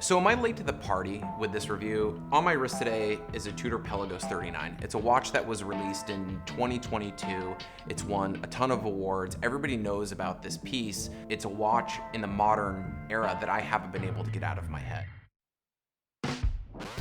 So am I late to the party with this review? On my wrist today is a Tudor Pelagos 39. It's a watch that was released in 2022. It's won a ton of awards. Everybody knows about this piece. It's a watch in the modern era that I haven't been able to get out of my head.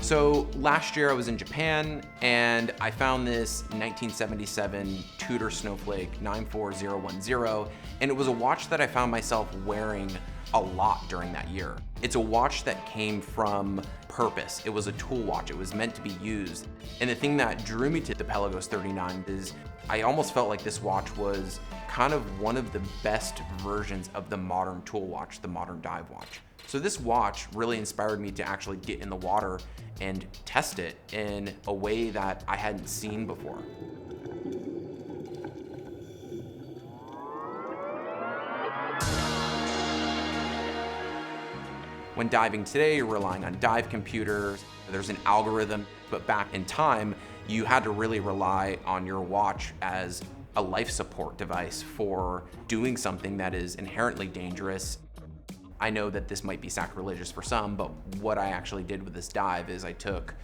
So last year I was in Japan and I found this 1977 Tudor Snowflake 94010, and it was a watch that I found myself wearing a lot during that year. It's a watch that came from purpose. It was a tool watch. It was meant to be used. And the thing that drew me to the Pelagos 39 is I almost felt like this watch was kind of one of the best versions of the modern tool watch, the modern dive watch. So this watch really inspired me to actually get in the water and test it in a way that I hadn't seen before. When diving today, you're relying on dive computers, there's an algorithm, but back in time, you had to really rely on your watch as a life support device for doing something that is inherently dangerous. I know that this might be sacrilegious for some, but what I actually did with this dive is I took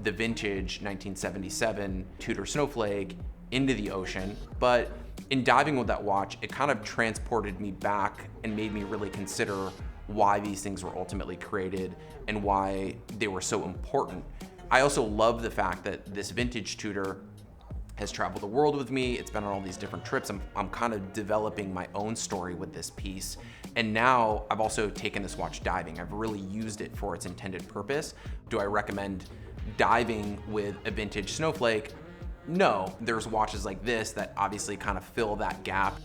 the vintage 1977 Tudor Snowflake into the ocean, but in diving with that watch, it kind of transported me back and made me really consider why these things were ultimately created and why they were so important. I also love the fact that this vintage Tudor has traveled the world with me. It's been on all these different trips. I'm kind of developing my own story with this piece. And now I've also taken this watch diving. I've really used it for its intended purpose. Do I recommend diving with a vintage Snowflake? No, there's watches like this that obviously kind of fill that gap.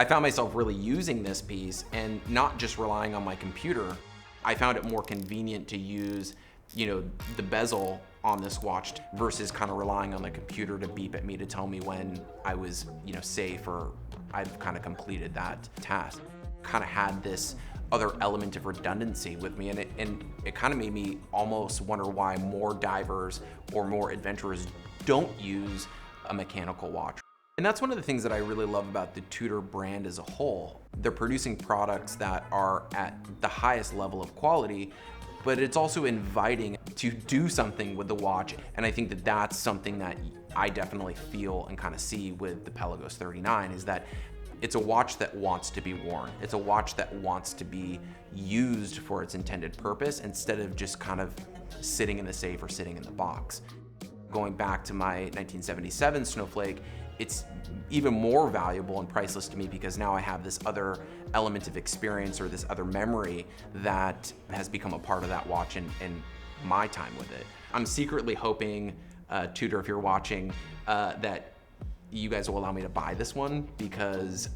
I found myself really using this piece and not just relying on my computer. I found it more convenient to use, the bezel on this watch versus kind of relying on the computer to beep at me to tell me when I was, safe or I've kind of completed that task. Kind of had this other element of redundancy with me, and it kind of made me almost wonder why more divers or more adventurers don't use a mechanical watch. And that's one of the things that I really love about the Tudor brand as a whole. They're producing products that are at the highest level of quality, but it's also inviting to do something with the watch. And I think that that's something that I definitely feel and kind of see with the Pelagos 39 is that it's a watch that wants to be worn. It's a watch that wants to be used for its intended purpose instead of just kind of sitting in the safe or sitting in the box. Going back to my 1977 Snowflake, it's even more valuable and priceless to me because now I have this other element of experience or this other memory that has become a part of that watch and my time with it. I'm secretly hoping, Tudor, if you're watching, that you guys will allow me to buy this one because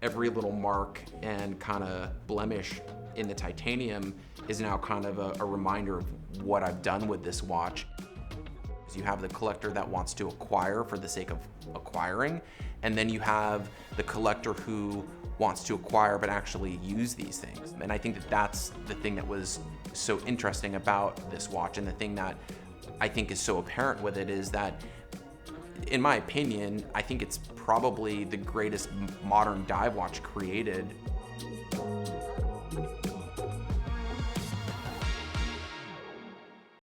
every little mark and kind of blemish in the titanium is now kind of a reminder of what I've done with this watch. You have the collector that wants to acquire for the sake of acquiring, and then you have the collector who wants to acquire but actually use these things. And I think that that's the thing that was so interesting about this watch, and the thing that I think is so apparent with it is that, in my opinion, I think it's probably the greatest modern dive watch created.